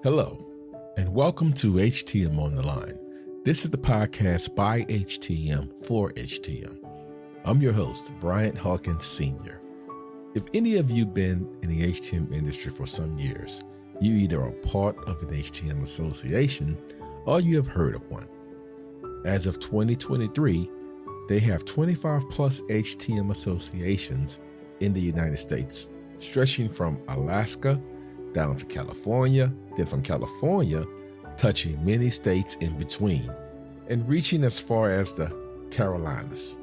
Hello, and welcome to HTM on the Line. This is the podcast by HTM for HTM. I'm your host, Bryant Hawkins Sr. If any of you been in the HTM industry for some years, you either are part of an HTM association or you have heard of one. As of 2023, they have 25 plus HTM associations in the United States, stretching from Alaska down to California, then from California, touching many states in between, and reaching as far as the Carolinas.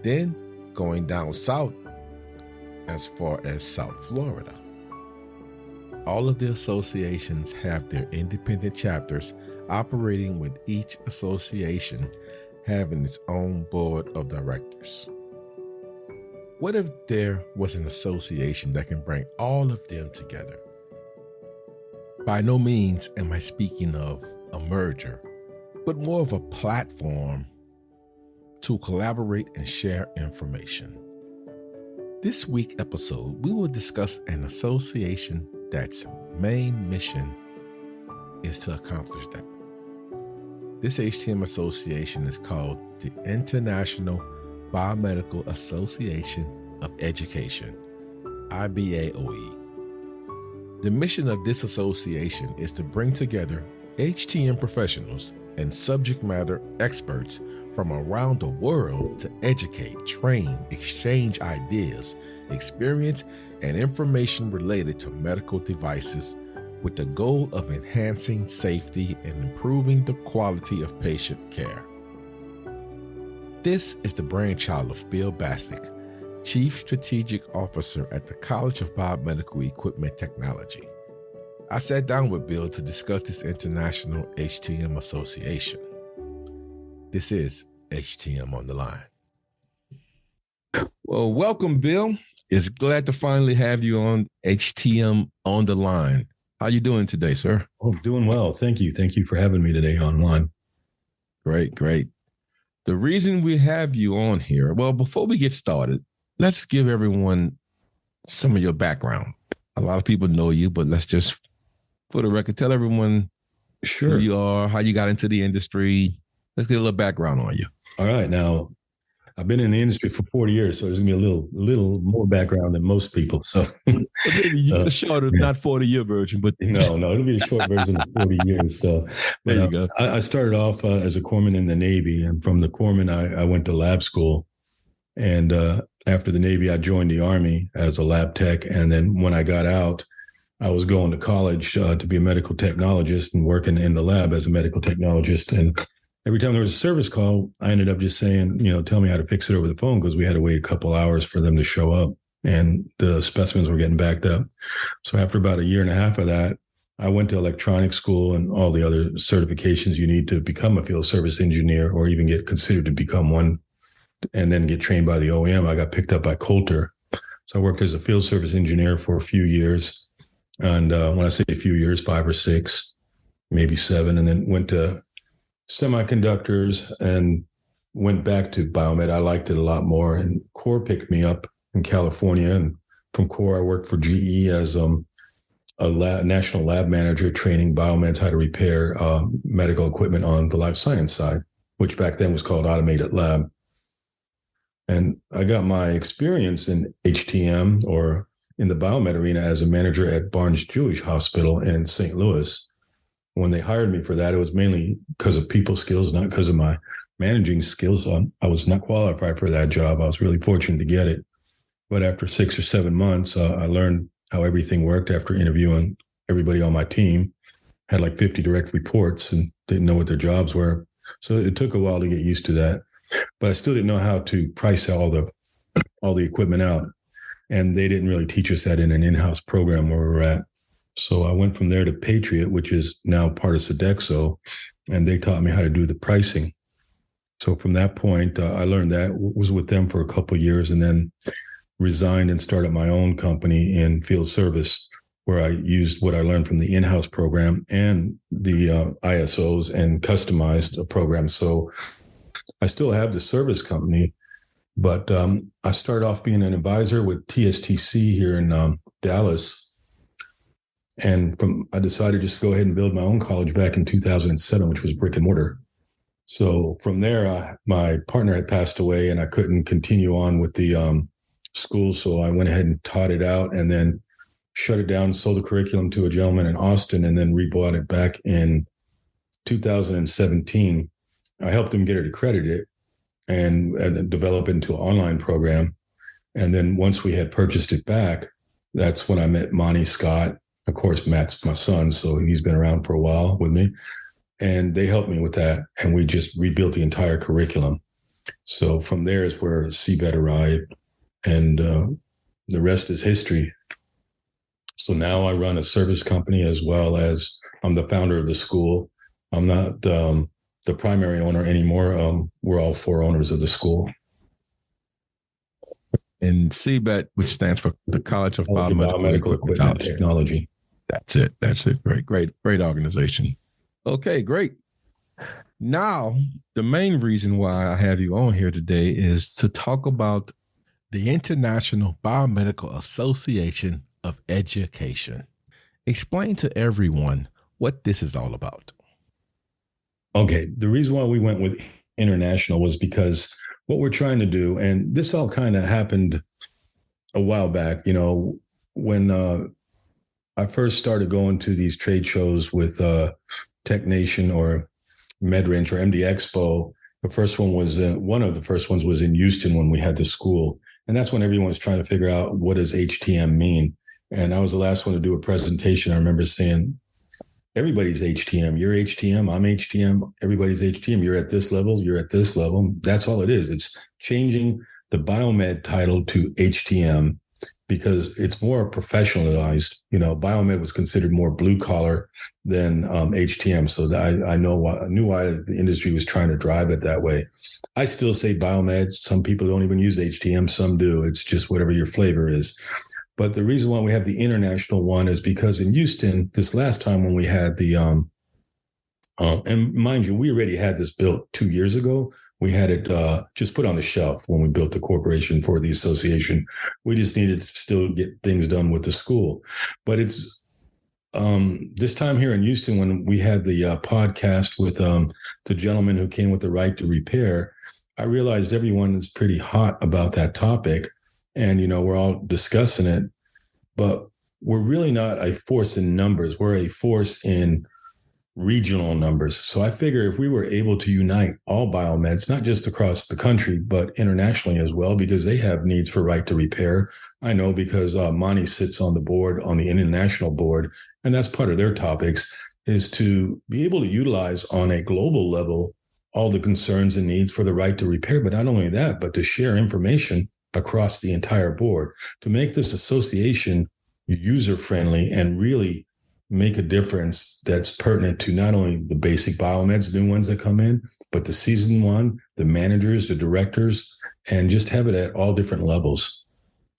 Then going down south as far as South Florida. All of the associations have their independent chapters operating, with each association having its own board of directors. What if there was an association that can bring all of them together? By no means am I speaking of a merger, but more of a platform to collaborate and share information. This week's episode, we will discuss an association that's main mission is to accomplish that. This HTM association is called the International Biomedical Association of Education, IBAOE. The mission of this association is to bring together HTM professionals and subject matter experts from around the world to educate, train, exchange ideas, experience, and information related to medical devices, with the goal of enhancing safety and improving the quality of patient care. This is the brainchild of Bill Bassuck, Chief Strategic Officer at the College of Biomedical Equipment Technology. I sat down with Bill to discuss this international HTM association. This is HTM on the Line. Well, welcome, Bill. It's glad to finally have you on HTM on the Line. How you doing today, sir? Oh, doing well. Thank you. Thank you for having me today online. Great. The reason we have you on here, well, before we get started, let's give everyone some of your background. A lot of people know you, but let's just, for the record, tell everyone who you are, how you got into the industry. Let's get a little background on you. All right. Now, I've been in the industry for 40 years, so there's going to be a little more background than most people. So maybe the shorter, not 40-year version, but no, it'll be the short version of 40 years. So there you go. I started off as a corpsman in the Navy, and from the corpsman, I went to lab school. And after the Navy, I joined the Army as a lab tech. And then when I got out, I was going to college to be a medical technologist and working in the lab as a medical technologist. And every time there was a service call, I ended up just saying, tell me how to fix it over the phone, because we had to wait a couple hours for them to show up and the specimens were getting backed up. So after about a year and a half of that, I went to electronics school and all the other certifications you need to become a field service engineer, or even get considered to become one, and then get trained by the OEM. I got picked up by Coulter. So I worked as a field service engineer for a few years. And when I say a few years, 5 or 6, maybe 7, and then went to semiconductors and went back to biomed. I liked it a lot more. And Core picked me up in California. And from Core, I worked for GE as a national lab manager, training biomeds how to repair medical equipment on the life science side, which back then was called automated lab. And I got my experience in HTM, or in the biomed arena, as a manager at Barnes-Jewish Hospital in St. Louis. When they hired me for that, it was mainly because of people skills, not because of my managing skills. I was not qualified for that job. I was really fortunate to get it. But after 6 or 7 months, I learned how everything worked after interviewing everybody on my team. Had like 50 direct reports and didn't know what their jobs were. So it took a while to get used to that. But I still didn't know how to price all the equipment out. And they didn't really teach us that in an in-house program where we were at. So I went from there to Patriot, which is now part of Sodexo, and they taught me how to do the pricing. So from that point, I learned that, was with them for a couple of years, and then resigned and started my own company in field service, where I used what I learned from the in-house program and the ISOs and customized a program. So I still have the service company, but I started off being an advisor with TSTC here in Dallas. And I decided just to go ahead and build my own college back in 2007, which was brick and mortar. So from there, my partner had passed away and I couldn't continue on with the school. So I went ahead and taught it out and then shut it down, sold the curriculum to a gentleman in Austin, and then rebought it back in 2017. I helped him get it accredited and develop it into an online program. And then once we had purchased it back, that's when I met Monty Scott. Of course, Matt's my son, so he's been around for a while with me. And they helped me with that. And we just rebuilt the entire curriculum. So from there is where CBET arrived. And the rest is history. So now I run a service company as well as I'm the founder of the school. I'm not the primary owner anymore. We're all four owners of the school. And CBET, which stands for the College of Biomedical Equipment Technology. That's it. Great organization. Okay, great. Now, the main reason why I have you on here today is to talk about the International Biomedical Association of Education. Explain to everyone what this is all about. Okay, the reason why we went with international was because what we're trying to do, and this all kind of happened a while back, when I first started going to these trade shows with Tech Nation or MedRench or MD Expo. The first one was one of the first ones was in Houston when we had the school. And that's when everyone was trying to figure out what does HTM mean. And I was the last one to do a presentation. I remember saying, everybody's HTM. You're HTM. I'm HTM. Everybody's HTM. You're at this level. You're at this level. That's all it is. It's changing the biomed title to HTM because it's more professionalized. Biomed was considered more blue collar than HTM. So I knew why the industry was trying to drive it that way. I still say biomed. Some people don't even use HTM. Some do. It's just whatever your flavor is. But the reason why we have the international one is because in Houston, this last time when we had the, and mind you, we already had this built 2 years ago. We had it just put on the shelf when we built the corporation for the association. We just needed to still get things done with the school. But it's this time here in Houston, when we had the podcast with the gentleman who came with the right to repair, I realized everyone is pretty hot about that topic. And, we're all discussing it, but we're really not a force in numbers. We're a force in regional numbers. So I figure if we were able to unite all biomeds, not just across the country, but internationally as well, because they have needs for right to repair. I know because Monty sits on the board, on the international board, and that's part of their topics, is to be able to utilize on a global level all the concerns and needs for the right to repair. But not only that, but to share information across the entire board to make this association user-friendly and really make a difference that's pertinent to not only the basic biomeds, new ones that come in, but the seasoned one, the managers, the directors, and just have it at all different levels.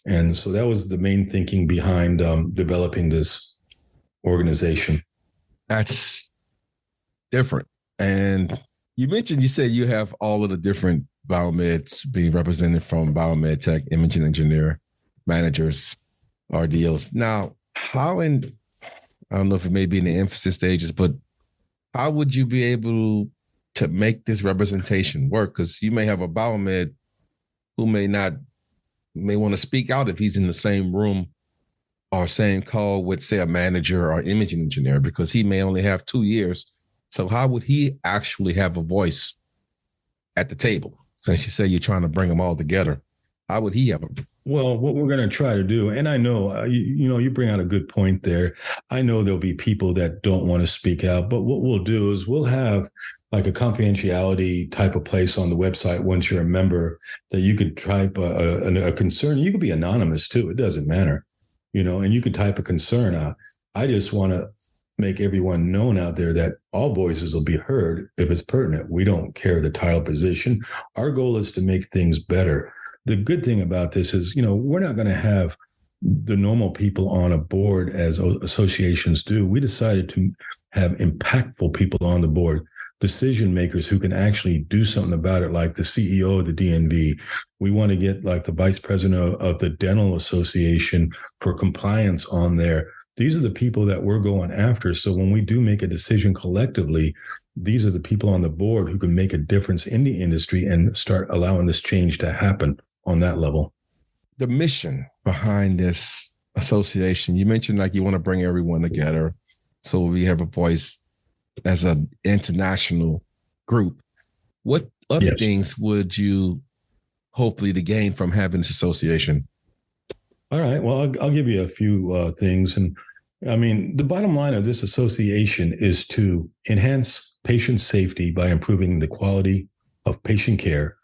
And so that was the main thinking behind developing this organization. That's different. And you said you have all of the different biomeds being represented from biomed tech, imaging engineer, managers, RDOs. Now, I don't know if it may be in the emphasis stages, but how would you be able to make this representation work? Because you may have a biomed who may want to speak out if he's in the same room or same call with, say, a manager or imaging engineer, because he may only have 2 years. So how would he actually have a voice at the table? Since you say you're trying to bring them all together, how would he have a? Well, what we're going to try to do, and I know, you bring out a good point there. I know there'll be people that don't want to speak out, but what we'll do is we'll have like a confidentiality type of place on the website once you're a member that you could type a concern. You could be anonymous too. It doesn't matter, and you could type a concern out. I just want to make everyone known out there that all voices will be heard if it's pertinent. We don't care the title position. Our goal is to make things better. The good thing about this is, we're not going to have the normal people on a board as associations do. We decided to have impactful people on the board, decision makers who can actually do something about it, like the CEO of the DNV. We want to get like the vice president of the Dental Association for compliance on there. these are the people that we're going after. So when we do make a decision collectively, these are the people on the board who can make a difference in the industry and start allowing this change to happen on that level. The mission behind this association, you mentioned like you want to bring everyone together so we have a voice as an international group. What other things would you hopefully to gain from having this association? All right. Well, I'll give you a few things. And I mean, the bottom line of this association is to enhance patient safety by improving the quality of patient care.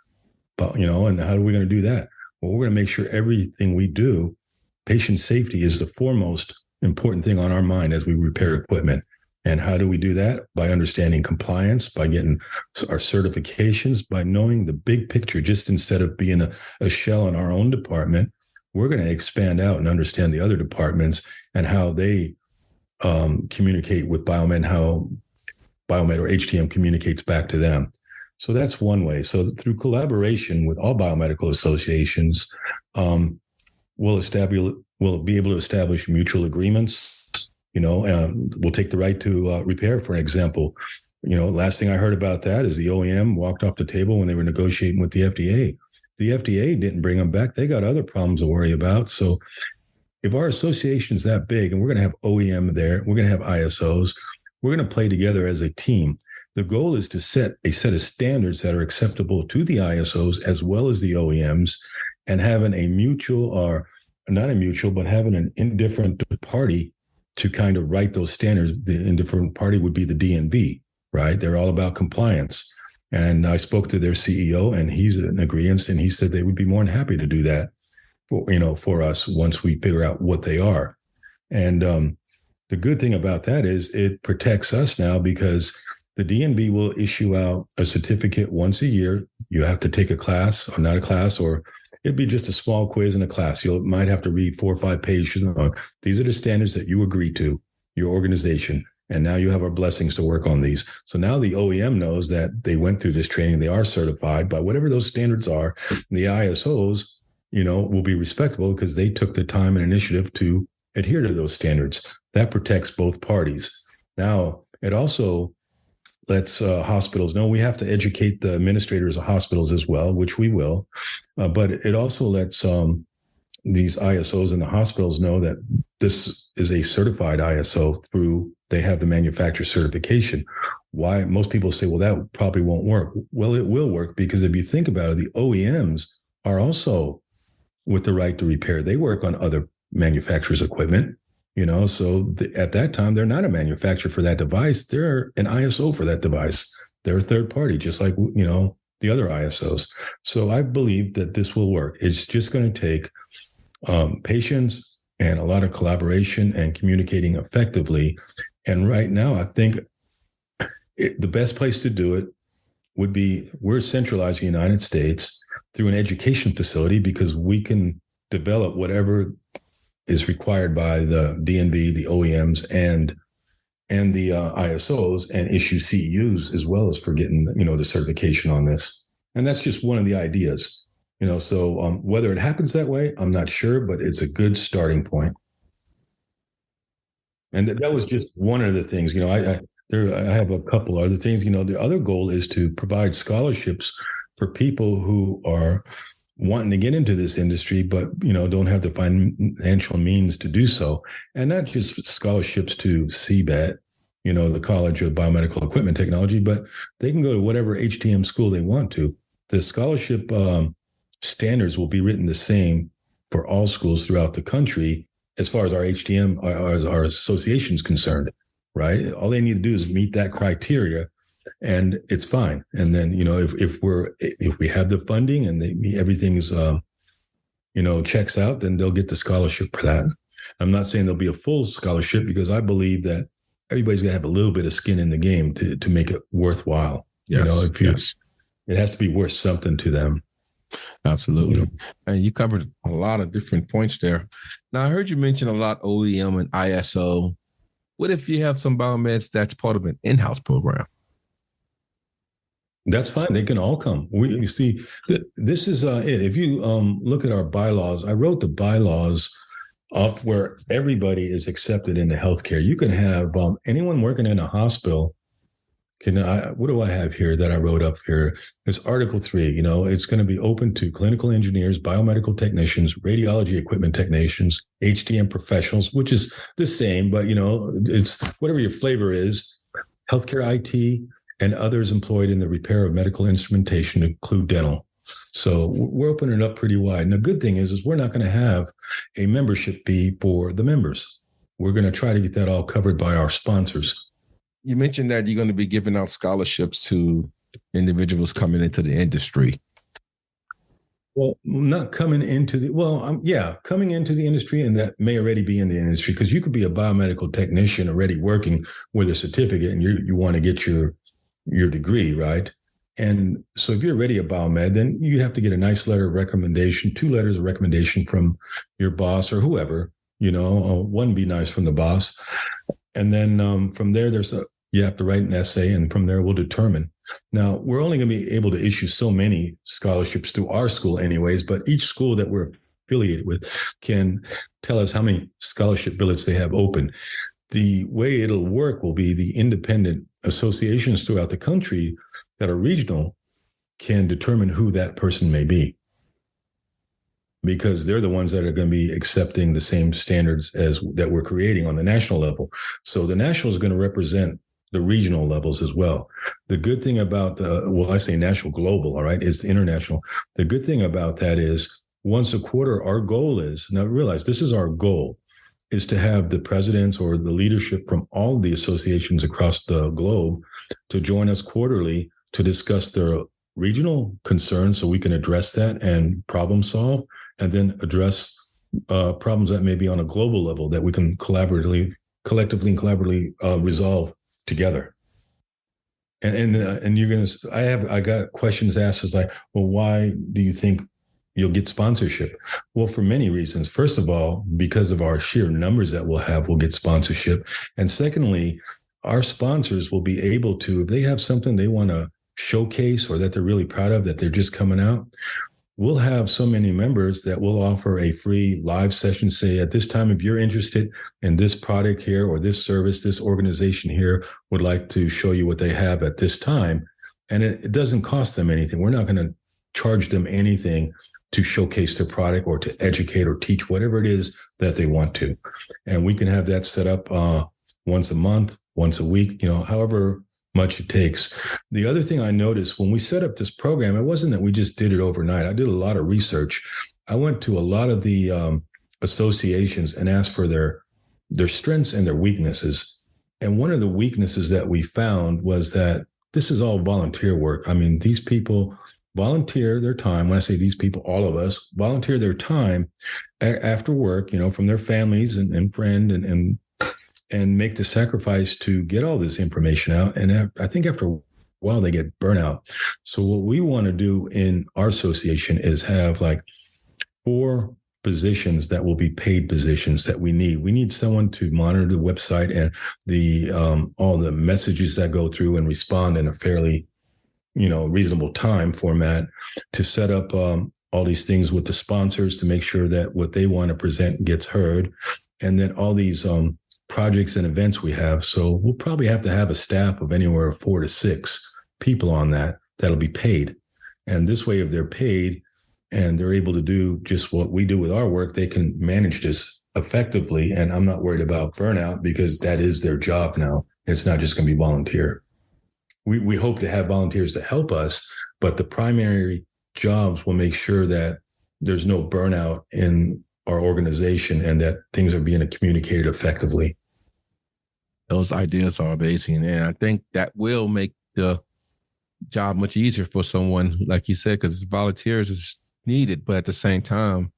But, and how are we going to do that? Well, we're going to make sure everything we do, patient safety is the foremost important thing on our mind as we repair equipment. And how do we do that? By understanding compliance, by getting our certifications, by knowing the big picture, just instead of being a shell in our own department. We're going to expand out and understand the other departments and how they communicate with Biomed, how Biomed or HTM communicates back to them. So that's one way. So through collaboration with all biomedical associations, we'll be able to establish mutual agreements. We'll take the right to repair, for an example. Last thing I heard about that is the OEM walked off the table when they were negotiating with the FDA. The FDA didn't bring them back. They got other problems to worry about. So if our association is that big and we're going to have OEM there, we're going to have ISOs, we're going to play together as a team. The goal is to set a set of standards that are acceptable to the ISOs as well as the OEMs, and having a mutual, or not a mutual, but having an indifferent party to kind of write those standards. The indifferent party would be the DNV, right? They're all about compliance. And I spoke to their CEO, and he's in agreement, and he said they would be more than happy to do that for us once we figure out what they are. And the good thing about that is it protects us now, because the DNB will issue out a certificate once a year. You have to take a class, or not a class, or it'd be just a small quiz in a class. You might have to read 4 or 5 pages. These are the standards that you agree to, your organization. And now you have our blessings to work on these. So now the OEM knows that they went through this training. They are certified by whatever those standards are. The ISOs, will be respectable because they took the time and initiative to adhere to those standards. That protects both parties. Now, it also lets hospitals know. We have to educate the administrators of hospitals as well, which we will. But it also lets these ISOs and the hospitals know that this is a certified ISO they have the manufacturer certification. Why? Most people say, well, that probably won't work. Well, it will work, because if you think about it, the OEMs are also with the right to repair. They work on other manufacturers' equipment, so at that time, they're not a manufacturer for that device. They're an ISO for that device. They're a third party, just like, the other ISOs. So I believe that this will work. It's just going to take patience and a lot of collaboration and communicating effectively. And right now, I think the best place to do it would be, we're centralized in the United States through an education facility, because we can develop whatever is required by the DNV, the OEMs, and the ISOs, and issue CEUs as well as for getting, the certification on this. And that's just one of the ideas, so whether it happens that way, I'm not sure, but it's a good starting point. And that was just one of the things, I have a couple other things. The other goal is to provide scholarships for people who are wanting to get into this industry, but, don't have the financial means to do so. And not just scholarships to CBET, the College of Biomedical Equipment Technology, but they can go to whatever HTM school they want to. The scholarship standards will be written the same for all schools throughout the country, as far as our HTM, our association is concerned, right? All they need to do is meet that criteria, and it's fine. And then, if we have the funding and everything's, checks out, then they'll get the scholarship for that. I'm not saying there'll be a full scholarship, because I believe that everybody's gonna have a little bit of skin in the game to make it worthwhile. Yes, it has to be worth something to them. Absolutely. And you covered a lot of different points there. Now, I heard you mention a lot OEM and ISO. What if you have some biomeds that's part of an in-house program? That's fine. They can all come. You see, this is it. If you look at our bylaws, I wrote the bylaws off where everybody is accepted into healthcare. You can have anyone working in a hospital. What do I have here that I wrote up here? It's Article 3. It's going to be open to clinical engineers, biomedical technicians, radiology equipment technicians, HTM professionals, which is the same, but it's whatever your flavor is. Healthcare IT and others employed in the repair of medical instrumentation, include dental. So we're opening it up pretty wide. And the good thing is we're not going to have a membership fee for the members. We're going to try to get that all covered by our sponsors. You mentioned that you're going to be giving out scholarships to individuals coming into the industry. Well, not coming into coming into the industry, and that may already be in the industry, because you could be a biomedical technician already working with a certificate, and you want to get your degree, right? And so if you're already a biomed, then you have to get a nice letter of recommendation, 2 letters of recommendation from your boss or whoever, one be nice from the boss. And then from there, you have to write an essay, and from there we'll determine. Now, we're only going to be able to issue so many scholarships through our school anyways, but each school that we're affiliated with can tell us how many scholarship billets they have open. The way it'll work will be the independent associations throughout the country that are regional can determine who that person may be, because they're the ones that are going to be accepting the same standards as that we're creating on the national level. So the national is going to represent the regional levels as well. The good thing about I say national, global, all right, is international. The good thing about that is once a quarter, our goal is, now realize this is our goal, is to have the presidents or the leadership from all the associations across the globe to join us quarterly to discuss their regional concerns so we can address that and problem solve, and then address problems that may be on a global level that we can collectively and collaboratively resolve together. And you're going to, I got questions asked as like, well, why do you think you'll get sponsorship? Well, for many reasons. First of all, because of our sheer numbers that we'll get sponsorship. And secondly, our sponsors will be able to, if they have something they want to showcase or that they're really proud of, that they're just coming out, we'll have so many members that will offer a free live session. Say at this time, if you're interested in this product here or this service, this organization here would like to show you what they have at this time. And it doesn't cost them anything. We're not going to charge them anything to showcase their product or to educate or teach whatever it is that they want to. And we can have that set up once a month, once a week, however much it takes. The other thing I noticed when we set up this program, it wasn't that we just did it overnight. I did a lot of research. I went to a lot of the associations and asked for their strengths and their weaknesses. And one of the weaknesses that we found was that this is all volunteer work. I mean, these people volunteer their time. When I say these people, all of us volunteer their time after work, from their families and friend and make the sacrifice to get all this information out. And I think after a while, they get burnout. So what we want to do in our association is have like 4 positions that will be paid positions that we need. We need someone to monitor the website and the all the messages that go through and respond in a fairly, reasonable time format, to set up all these things with the sponsors to make sure that what they want to present gets heard. And then all these projects and events we have. So we'll probably have to have a staff of anywhere 4 to 6 people on that'll be paid. And this way, if they're paid and they're able to do just what we do with our work, they can manage this effectively. And I'm not worried about burnout because that is their job now. It's not just going to be volunteer. We hope to have volunteers to help us, but the primary jobs will make sure that there's no burnout in our organization and that things are being communicated effectively. Those ideas are amazing. And I think that will make the job much easier for someone, like you said, because volunteers is needed. But at the same time,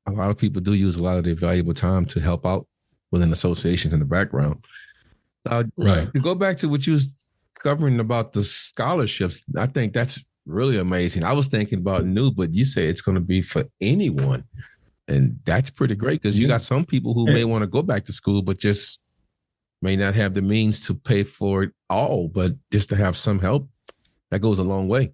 a lot of people do use a lot of their valuable time to help out within associations in the background. Right. To go back to what you was covering about the scholarships, I think that's really amazing. I was thinking about new, but you say it's going to be for anyone. And that's pretty great because you got some people who may want to go back to school, but just may not have the means to pay for it all. But just to have some help, that goes a long way.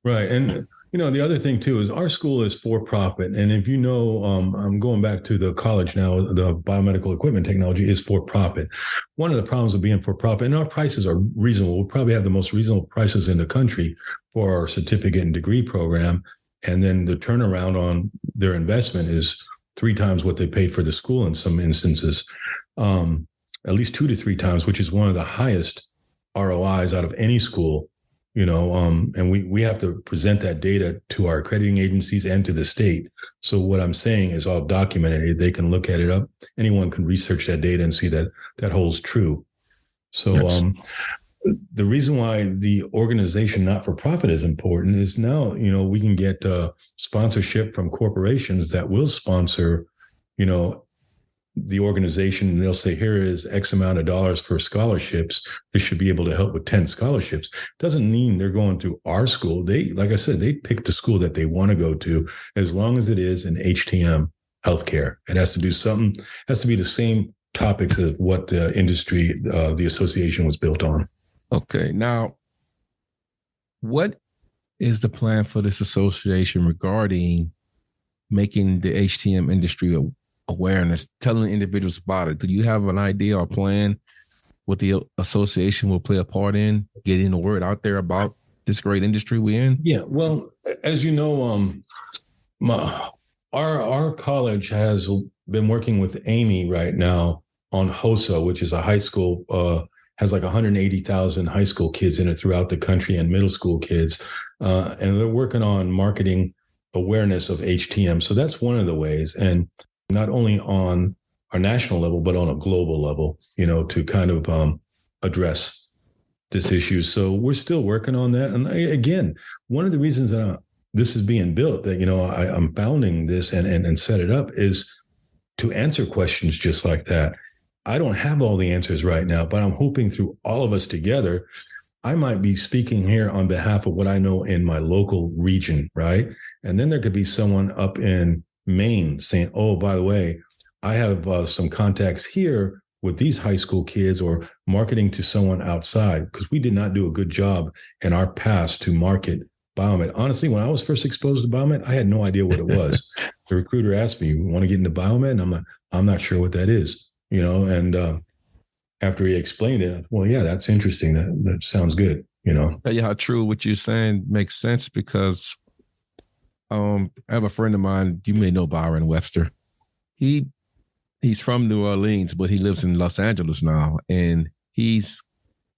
Right. And, The other thing too is our school is for profit. And if I'm going back to the college now, the biomedical equipment technology is for profit. One of the problems of being for profit, and our prices are reasonable. We probably have the most reasonable prices in the country for our certificate and degree program. And then the turnaround on their investment is 3 times what they paid for the school in some instances, at least 2 to 3 times, which is one of the highest ROIs out of any school. And we have to present that data to our accrediting agencies and to the state. So what I'm saying is all documented. They can look at it up. Anyone can research that data and see that that holds true. So yes. The reason why the organization not-for-profit is important is now, we can get sponsorship from corporations that will sponsor, the organization. They'll say, here is X amount of dollars for scholarships. This should be able to help with 10 scholarships. Doesn't mean they're going through our school. Like I said, they pick the school that they want to go to, as long as it is in HTM healthcare. It has to do something, has to be the same topics of what the industry, the association was built on. Okay. Now, what is the plan for this association regarding making the HTM industry awareness, telling individuals about it? Do you have an idea or plan what the association will play a part in getting the word out there about this great industry we're in? Yeah. Well, as you know, our college has been working with Amy right now on HOSA, which is a high school, has like 180,000 high school kids in it throughout the country and middle school kids. And they're working on marketing awareness of HTM. So that's one of the ways. And not only on our national level, but on a global level, to kind of address this issue. So we're still working on that. And again, one of the reasons that this is being built, that, I'm founding this and set it up, is to answer questions just like that. I don't have all the answers right now, but I'm hoping through all of us together, I might be speaking here on behalf of what I know in my local region, right? And then there could be someone up in Maine saying, oh, by the way, I have some contacts here with these high school kids, or marketing to someone outside, because we did not do a good job in our past to market biomed. Honestly, when I was first exposed to biomed, I had no idea what it was. The recruiter asked me, you want to get into biomed? And I'm like, I'm not sure what that is. And after he explained it, well, yeah, that's interesting. That sounds good. Tell you how true what you're saying makes sense, because I have a friend of mine, you may know Byron Webster. He's from New Orleans, but he lives in Los Angeles now. And he's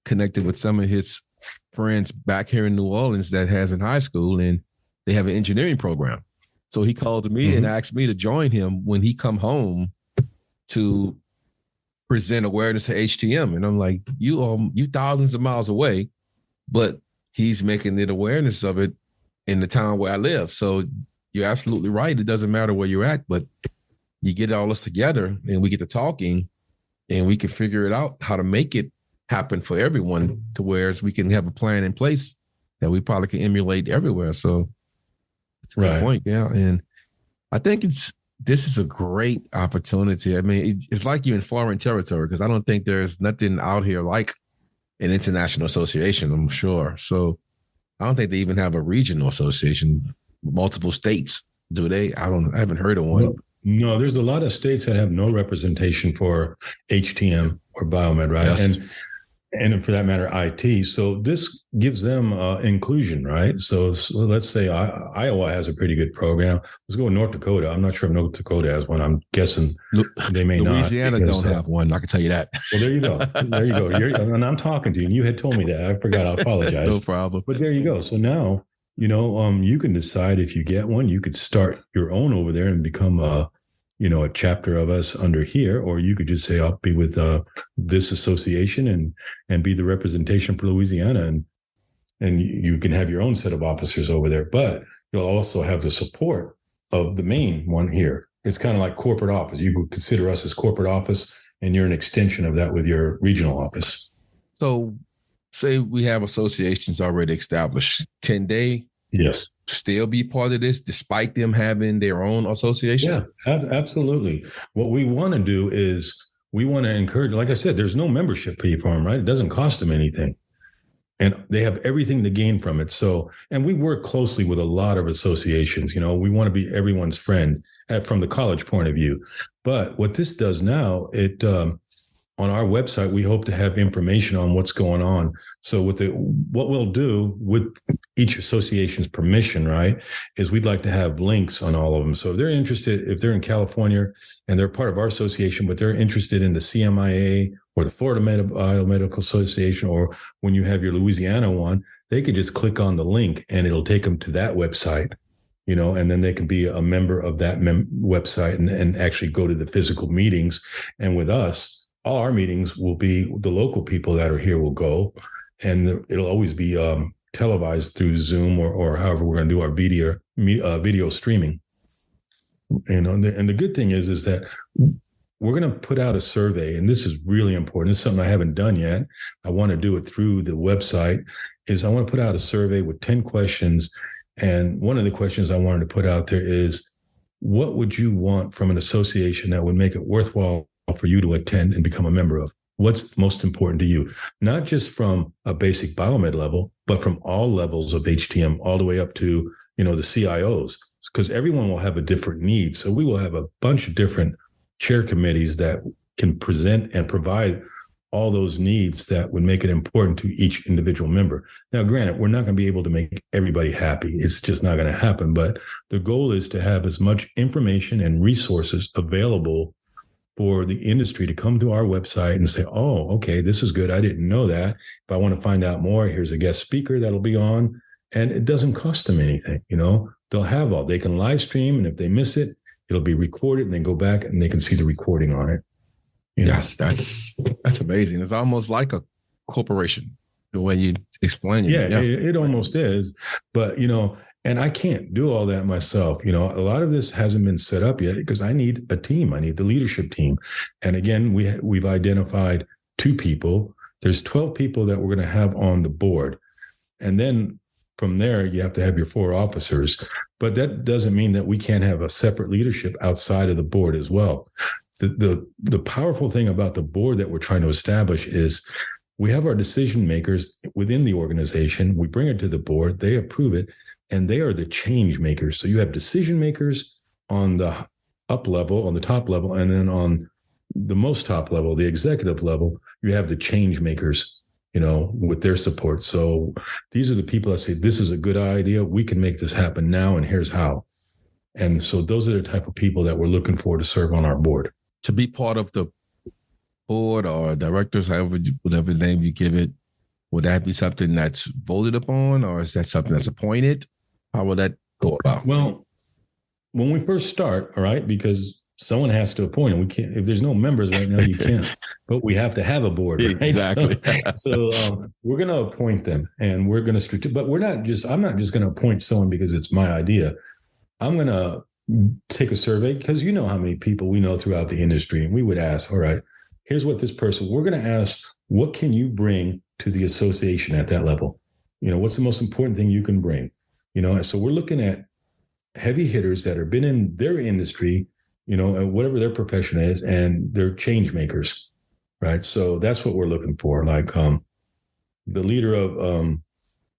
connected with some of his friends back here in New Orleans that has in high school, and they have an engineering program. So he called me and asked me to join him when he come home to present awareness to HTM. And I'm like, you thousands of miles away, but he's making the awareness of it in the town where I live. So you're absolutely right. It doesn't matter where you're at, but you get all this together and we get to talking and we can figure it out how to make it happen for everyone, to where we can have a plan in place that we probably can emulate everywhere. So it's a good point. Yeah. And I think this is a great opportunity. I mean, it's like you're in foreign territory, because I don't think there's nothing out here like an international association, I'm sure. So I don't think they even have a regional association, multiple states. Do they? I haven't heard of one. No, there's a lot of states that have no representation for HTM or biomed, right? Yes. And for that matter, IT. So this gives them inclusion, right? So let's say Iowa has a pretty good program. Let's go with North Dakota. I'm not sure if North Dakota has one. I'm guessing they may not. Louisiana don't have one. I can tell you that. Well, there you go. There you go. And I'm talking to you, and you had told me that. I forgot. I apologize. No problem. But there you go. So now, you can decide if you get one, you could start your own over there and become a chapter of us under here, or you could just say, I'll be with this association and be the representation for Louisiana. And you can have your own set of officers over there, but you'll also have the support of the main one here. It's kind of like corporate office. You would consider us as corporate office, and you're an extension of that with your regional office. So say we have associations already established. Can they still be part of this despite them having their own association? Yeah, absolutely. What we want to do is we want to encourage, like I said, there's no membership fee for them, right? It doesn't cost them anything. and they have everything to gain from it. So, and we work closely with a lot of associations. You know, we want to be everyone's friend from the college point of view. But what this does now, it on our website, we hope to have information on what's going on. So what we'll do with each association's permission, right, is we'd like to have links on all of them. So if they're interested, if they're in California and they're part of our association, but they're interested in the CMIA or the Florida Biomedical Association, or when you have your Louisiana one, they could just click on the link and it'll take them to that website, you know, and then they can be a member of that website and actually go to the physical meetings. And with us, all our meetings will be the local people that are here will go, and it'll always be televised through Zoom or however we're going to do our video streaming. You know, and the good thing is that we're going to put out a survey, and this is really important. It's something I haven't done yet. I want to do it through the website. Is I want to put out a survey with 10 questions, and one of the questions I wanted to put out there is, what would you want from an association that would make it worthwhile for you to attend and become a member of? What's most important to you? Not just from a basic biomed level, but from all levels of HTM, all the way up to, you know, the CIOs, because everyone will have a different need. So we will have a bunch of different chair committees that can present and provide all those needs that would make it important to each individual member. Now, granted, we're not going to be able to make everybody happy. It's just not going to happen. But the goal is to have as much information and resources available for the industry to come to our website and say, oh, okay, this is good. I didn't know that. If I want to find out more, here's a guest speaker that'll be on. And it doesn't cost them anything. You know, they'll have they can live stream. And if they miss it, it'll be recorded and then go back and they can see the recording on it. You know? Yes, that's amazing. It's almost like a corporation, the way you explain it. Yeah, it almost is. But, you know, and I can't do all that myself. You know, a lot of this hasn't been set up yet because I need a team. I need the leadership team. And again, we've identified 2 people. There's 12 people that we're going to have on the board. And then from there, you have to have your 4 officers. But that doesn't mean that we can't have a separate leadership outside of the board as well. The powerful thing about the board that we're trying to establish is we have our decision makers within the organization. We bring it to the board. They approve it. And they are the change makers. So you have decision makers on the up level, on the top level, and then on the most top level, the executive level, you have the change makers, you know, with their support. So these are the people that say, this is a good idea. We can make this happen now, and here's how. And so those are the type of people that we're looking for to serve on our board. To be part of the board or directors, whatever name you give it, would that be something that's voted upon, or is that something that's appointed? How would that go about? Well, when we first start, all right, because someone has to appoint it. We can't, if there's no members right now, you can't, but we have to have a board. Right? Exactly. So we're going to appoint them, and we're going to, but I'm not just going to appoint someone because it's my idea. I'm going to take a survey, because you know how many people we know throughout the industry, and we would ask, all right, here's what this person, we're going to ask, what can you bring to the association at that level? You know, what's the most important thing you can bring? You know, so we're looking at heavy hitters that have been in their industry, you know, whatever their profession is, and they're change makers, right? So that's what we're looking for. Like the leader of,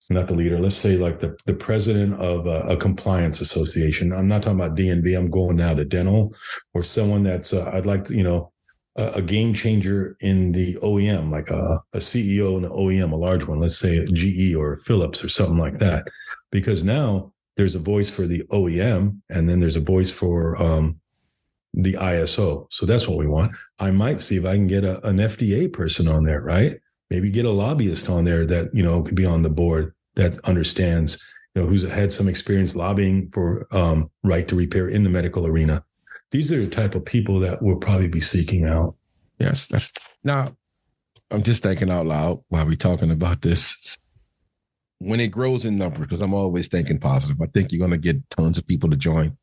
not the leader, let's say like the president of a compliance association. I'm not talking about DNB. I'm going now to dental, or someone that's, I'd like to, you know, a game changer in the OEM, like a CEO in an OEM, a large one, let's say a GE or Philips or something like that. Because now there's a voice for the OEM, and then there's a voice for the ISO. So that's what we want. I might see if I can get an FDA person on there, right? Maybe get a lobbyist on there that, you know, could be on the board that understands, you know, who's had some experience lobbying for right to repair in the medical arena. These are the type of people that we'll probably be seeking out. Yes. Now, I'm just thinking out loud while we're talking about this. When it grows in numbers, because I'm always thinking positive, I think you're going to get tons of people to join.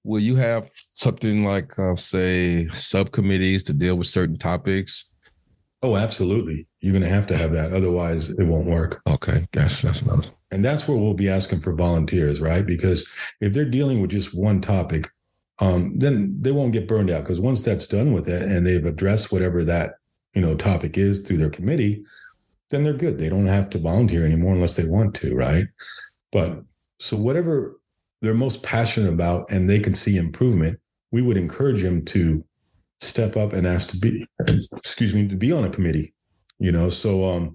Will you have something like, say, subcommittees to deal with certain topics? Oh, absolutely. You're going to have that. Otherwise, it won't work. Okay. That's another. And that's where we'll be asking for volunteers, right? Because if they're dealing with just one topic, then they won't get burned out. Because once that's done with it and they've addressed whatever that, you know, topic is through their committee, then they're good. They don't have to volunteer anymore unless they want to, right? But so whatever they're most passionate about and they can see improvement, we would encourage them to step up and ask to be, to be on a committee, so,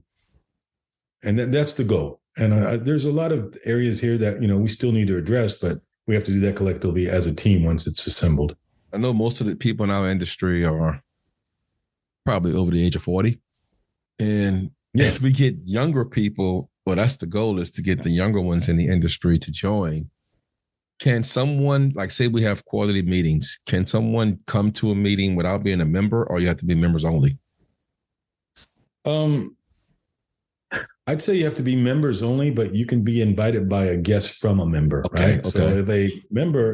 and that's the goal. And there's a lot of areas here that, we still need to address, but we have to do that collectively as a team once it's assembled. I know most of the people in our industry are probably over the age of 40. And as we get younger people, well, that's the goal, is to get the younger ones in the industry to join. Can someone, like, say we have quarterly meetings, can someone come to a meeting without being a member, or you have to be members only? I'd say you have to be members only, but you can be invited by a guest from a member, right? Okay. So if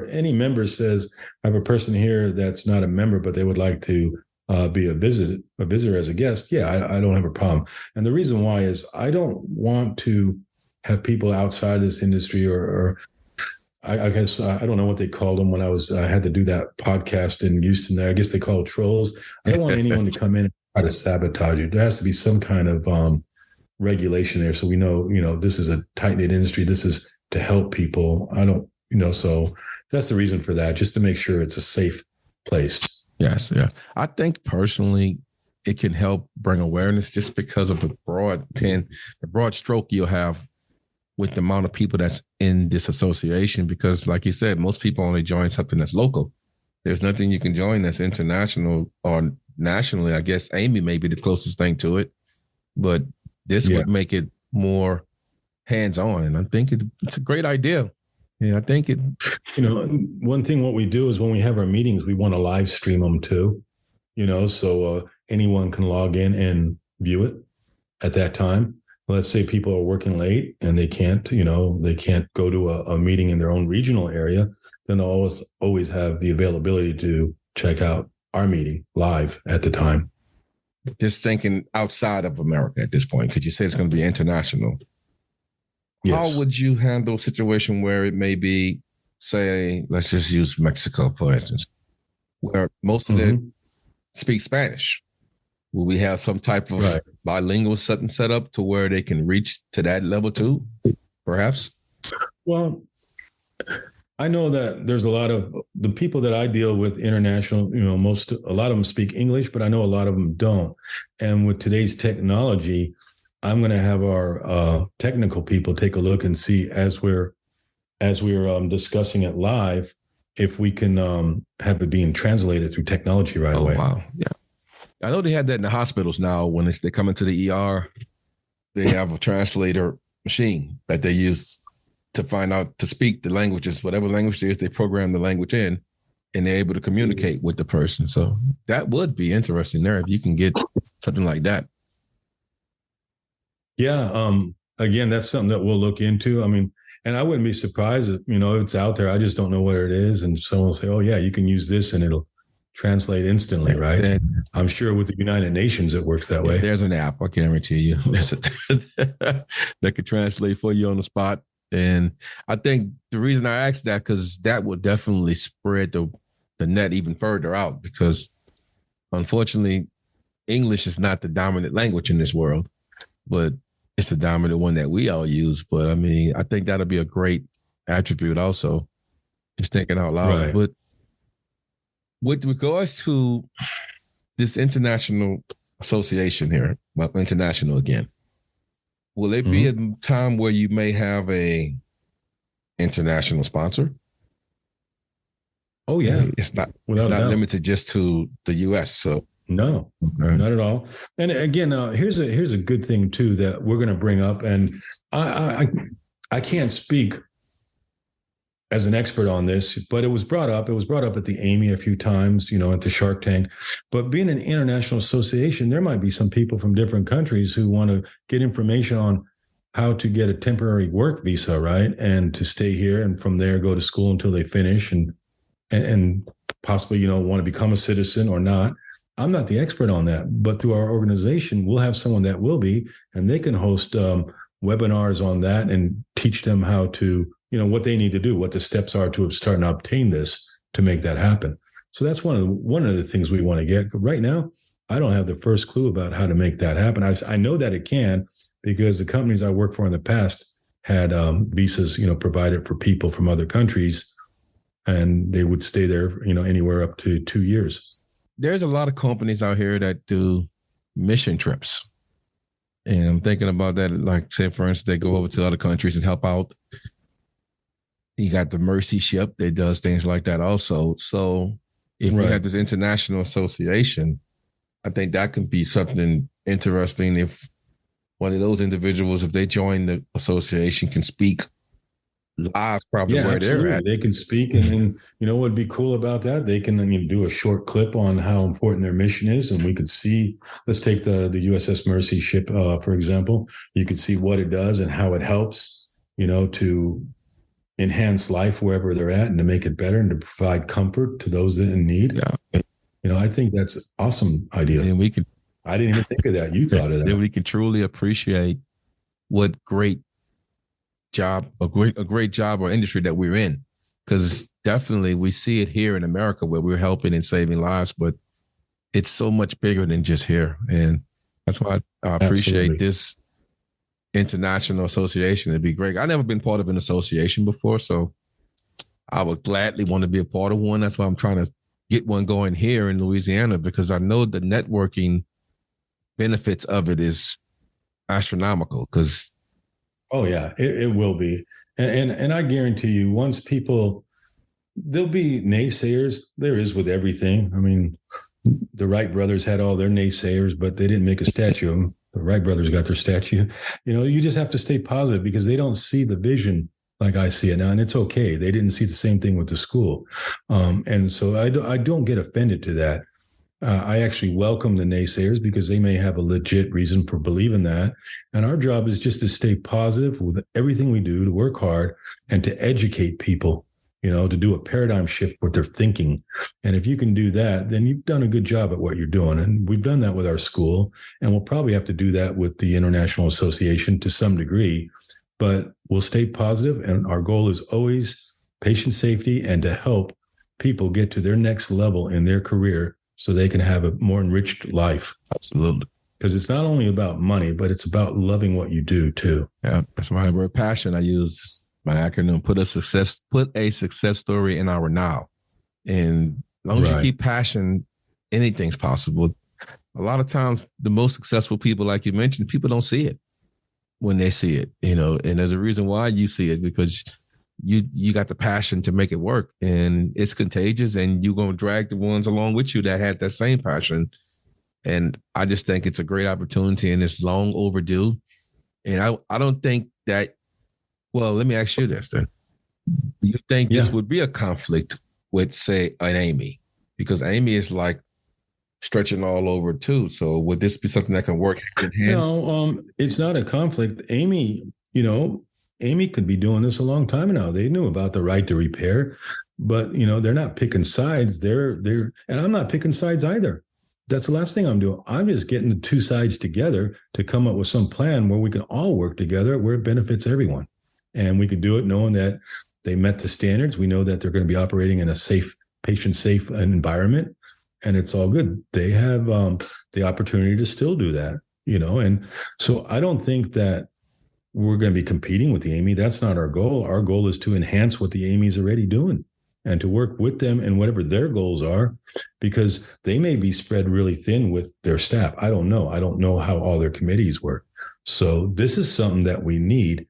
any member says, I have a person here that's not a member, but they would like to be a visitor as a guest, I don't have a problem. And the reason why is I don't want to have people outside this industry or I guess I don't know what they called them when I had to do that podcast in Houston. I guess they call it trolls. I don't want anyone to come in and try to sabotage you. There has to be some kind of regulation there, so we know, this is a tight-knit industry. This is to help people. I don't, so that's the reason for that, just to make sure it's a safe place. Yes, yeah. I think personally, it can help bring awareness just because of the broad stroke you'll have with the amount of people that's in this association. Because, like you said, most people only join something that's local. There's nothing you can join that's international or nationally. I guess Amy may be the closest thing to it, but this would make it more hands-on. And I think it's a great idea. Yeah, I think it. One thing what we do is when we have our meetings, we want to live stream them too, so anyone can log in and view it at that time. Let's say people are working late and they can't go to a meeting in their own regional area, then they'll always have the availability to check out our meeting live at the time. Just thinking outside of America at this point, could you say it's going to be international? Yes. How would you handle a situation where it may be, say, let's just use Mexico, for instance, where most of them speak Spanish? Will we have some type of bilingual set up to where they can reach to that level too, perhaps? Well, I know that there's a lot of the people that I deal with international, a lot of them speak English, but I know a lot of them don't. And with today's technology, I'm going to have our technical people take a look and see as we're discussing it live, if we can have it being translated through technology right away. Wow. Yeah. I know they have that in the hospitals now. When they come into the ER, they have a translator machine that they use to find out, to speak the languages, whatever language it is, they program the language in, and they're able to communicate with the person. So that would be interesting there if you can get something like that. Yeah. Again, that's something that we'll look into. I mean, and I wouldn't be surprised if, it's out there. I just don't know what it is. And someone will say, oh yeah, you can use this and it'll translate instantly, right? And I'm sure with the United Nations, it works that way. There's an app, I guarantee you, that could translate for you on the spot. And I think the reason I asked that, because that would definitely spread the net even further out, because unfortunately, English is not the dominant language in this world, but it's the dominant one that we all use. But I mean, I think that'll be a great attribute also, just thinking out loud. Right. But with regards to this international association here, well, international again, will it be a time where you may have a international sponsor? Oh yeah, it's not limited just to the U.S. So no, not at all. And again, here's a good thing too that we're going to bring up, and I can't speak as an expert on this, but it was brought up. It was brought up at the Amy a few times, at the Shark Tank. But being an international association, there might be some people from different countries who want to get information on how to get a temporary work visa, right? And to stay here and from there go to school until they finish and possibly, want to become a citizen or not. I'm not the expert on that, but through our organization, we'll have someone that will be, and they can host webinars on that and teach them how to, what they need to do, what the steps are to start to obtain this to make that happen. So that's one of the things we want to get right now. I don't have the first clue about how to make that happen. I know that it can, because the companies I worked for in the past had visas, provided for people from other countries, and they would stay there, anywhere up to 2 years. There's a lot of companies out here that do mission trips. And I'm thinking about that, like, say, for instance, they go over to other countries and help out. You got the Mercy Ship that does things like that also. So if we had this international association, I think that could be something interesting if one of those individuals, if they join the association, can speak live probably where absolutely. they're at. They can speak, and then, what would be cool about that? They can do a short clip on how important their mission is, and we could see, let's take the USS Mercy ship, for example. You could see what it does and how it helps, to enhance life wherever they're at and to make it better and to provide comfort to those that in need. Yeah. I think that's an awesome idea. And I didn't even think of that. You thought of that. Then we can truly appreciate what a great job or industry that we're in. Because definitely we see it here in America where we're helping and saving lives, but it's so much bigger than just here. And that's why I appreciate this international association. It'd be great. I've never been part of an association before, so I would gladly want to be a part of one. That's why I'm trying to get one going here in Louisiana, because I know the networking benefits of it is astronomical. Because it will be, and I guarantee you, once people, there'll be naysayers. There is with everything. I mean, the Wright brothers had all their naysayers, but they didn't make a statue of them. The Wright brothers got their statue. You just have to stay positive, because they don't see the vision like I see it now, and it's okay. They didn't see the same thing with the school, and so I don't get offended to that. I actually welcome the naysayers, because they may have a legit reason for believing that. And our job is just to stay positive with everything we do, to work hard and to educate people, to do a paradigm shift with their thinking. And if you can do that, then you've done a good job at what you're doing. And we've done that with our school, and we'll probably have to do that with the International Association to some degree, but we'll stay positive. And our goal is always patient safety and to help people get to their next level in their career, so they can have a more enriched life. Absolutely. Because it's not only about money, but it's about loving what you do too. Yeah, that's why the word passion, I use my acronym, put a success story in our now. And as long as you keep passion, anything's possible. A lot of times the most successful people, like you mentioned, people don't see it when they see it, and there's a reason why you see it, because you got the passion to make it work, and it's contagious, and you're going to drag the ones along with you that had that same passion. And I just think it's a great opportunity, and it's long overdue. And I don't think that, well, let me ask you this then. Do you think this would be a conflict with, say, an Amy? Because Amy is like stretching all over too. So would this be something that can work hand in hand? No, it's not a conflict. Amy could be doing this a long time now. They knew about the right to repair, but they're not picking sides. And I'm not picking sides either. That's the last thing I'm doing. I'm just getting the two sides together to come up with some plan where we can all work together, where it benefits everyone. And we can do it knowing that they met the standards. We know that they're going to be operating in a safe, patient-safe environment, and it's all good. They have the opportunity to still do that, And so I don't think that we're going to be competing with the Amy. That's not our goal. Our goal is to enhance what the Amy's already doing and to work with them in whatever their goals are, because they may be spread really thin with their staff. I don't know. I don't know how all their committees work. So this is something that we need.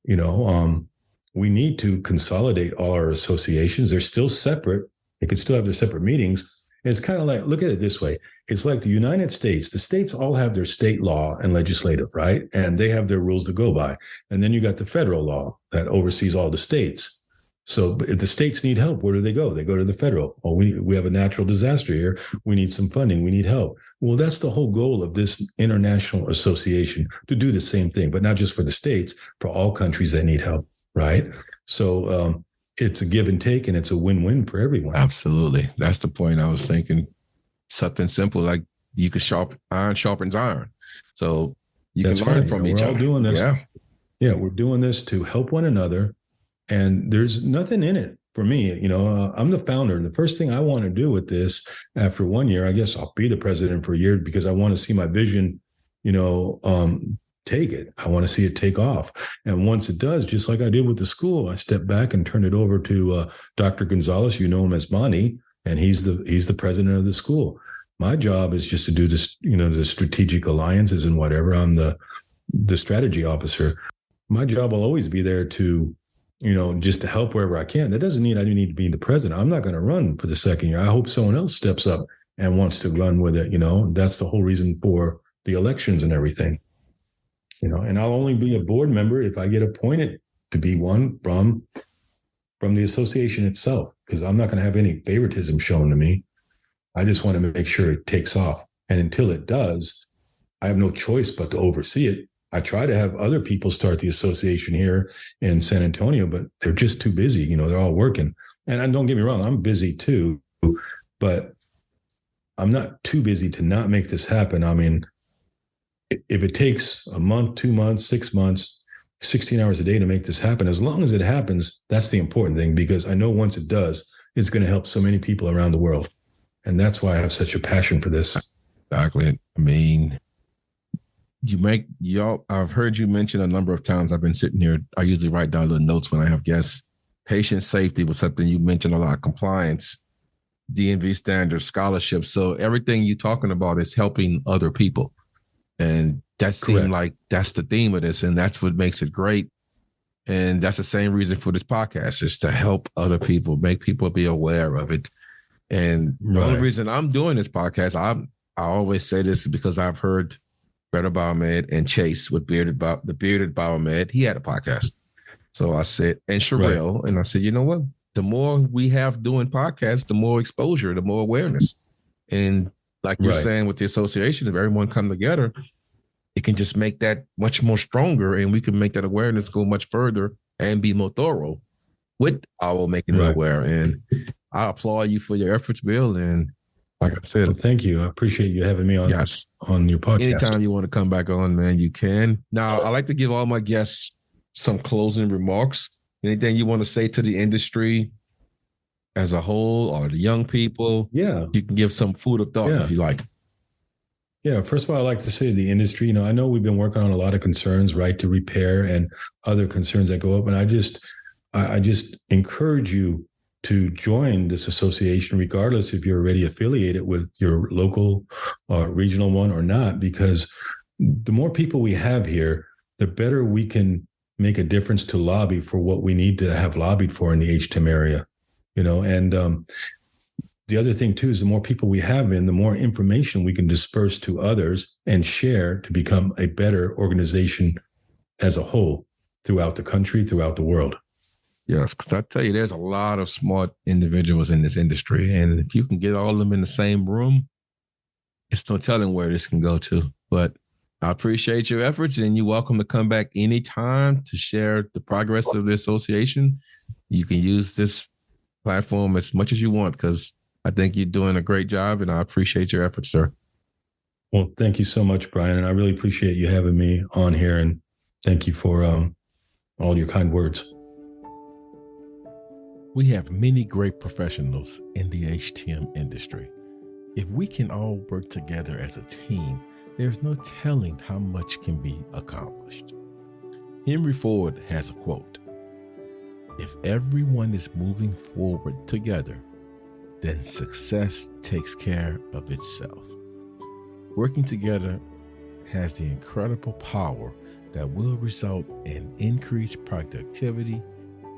We need to consolidate all our associations. They're still separate. They can still have their separate meetings. And it's kind of like, look at it this way. It's like the United States. The states all have their state law and legislative, right? And they have their rules to go by. And then you got the federal law that oversees all the states. So if the states need help, where do they go? They go to the federal. Oh, we have a natural disaster here. We need some funding. We need help. Well, that's the whole goal of this international association, to do the same thing, but not just for the states, for all countries that need help, right? So it's a give and take, and it's a win-win for everyone. Absolutely. That's the point I was thinking. Something simple, like you could iron sharpens iron. So you can learn from each other. We're all doing this. Yeah, we're doing this to help one another. And there's nothing in it. for me, I'm the founder. And the first thing I want to do with this after 1 year, I guess I'll be the president for a year because I want to see my vision, take it. I want to see it take off. And once it does, just like I did with the school, I step back and turn it over to Dr. Gonzalez. You know him as Monty, and he's the president of the school. My job is just to do this, the strategic alliances and whatever. I'm the strategy officer. My job will always be there to, just to help wherever I can. That doesn't mean I need to be the president. I'm not going to run for the second year. I hope someone else steps up and wants to run with it. That's the whole reason for the elections and everything. And I'll only be a board member if I get appointed to be one from the association itself, because I'm not going to have any favoritism shown to me. I just want to make sure it takes off. And until it does, I have no choice but to oversee it. I try to have other people start the association here in San Antonio, but they're just too busy. They're all working. And don't get me wrong, I'm busy too, but I'm not too busy to not make this happen. I mean, if it takes a month, 2 months, 6 months, 16 hours a day to make this happen, as long as it happens, that's the important thing, because I know once it does, it's going to help so many people around the world. And that's why I have such a passion for this. Exactly. I mean, I've heard you mention a number of times. I've been sitting here. I usually write down little notes when I have guests. Patient safety was something you mentioned a lot. Compliance, DNV standards, scholarships. So everything you're talking about is helping other people. And that seemed like that's the theme of this. And that's what makes it great. And that's the same reason for this podcast, is to help other people, make people be aware of it. And the only reason I'm doing this podcast, I always say this is because I've heard Better Biomed and Chase with the Bearded Biomed. He had a podcast. So I said, and Sherelle, and I said, you know what? The more we have doing podcasts, the more exposure, the more awareness. And like you're saying with the association, if everyone come together, it can just make that much more stronger, and we can make that awareness go much further and be more thorough with our making it aware. And I applaud you for your efforts, Bill. And like I said, thank you. I appreciate you having me on on your podcast. Anytime you want to come back on, man, you can. Now, I like to give all my guests some closing remarks. Anything you want to say to the industry as a whole, or the young people? Yeah. You can give some food of thought if you like. Yeah. First of all, I like to say the industry, I know we've been working on a lot of concerns, right, to repair and other concerns that go up. And I just encourage you to join this association, regardless if you're already affiliated with your local or regional one or not, because the more people we have here, the better we can make a difference to lobby for what we need to have lobbied for in the HTM area. And the other thing too is the more people we have in, the more information we can disperse to others and share to become a better organization as a whole throughout the country, throughout the world. Yes, because I tell you, there's a lot of smart individuals in this industry, and if you can get all of them in the same room, it's no telling where this can go to. But I appreciate your efforts, and you're welcome to come back anytime to share the progress of the association. You can use this platform as much as you want, because I think you're doing a great job, and I appreciate your efforts, sir. Well, thank you so much, Brian. And I really appreciate you having me on here. And thank you for all your kind words. We have many great professionals in the HTM industry. If we can all work together as a team, there's no telling how much can be accomplished. Henry Ford has a quote: "If everyone is moving forward together, then success takes care of itself." Working together has the incredible power that will result in increased productivity,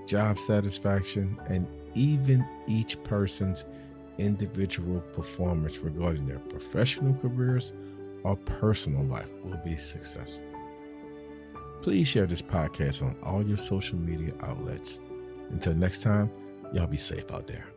job satisfaction, and even each person's individual performance regarding their professional careers or personal life will be successful. Please share this podcast on all your social media outlets. Until next time, y'all be safe out there.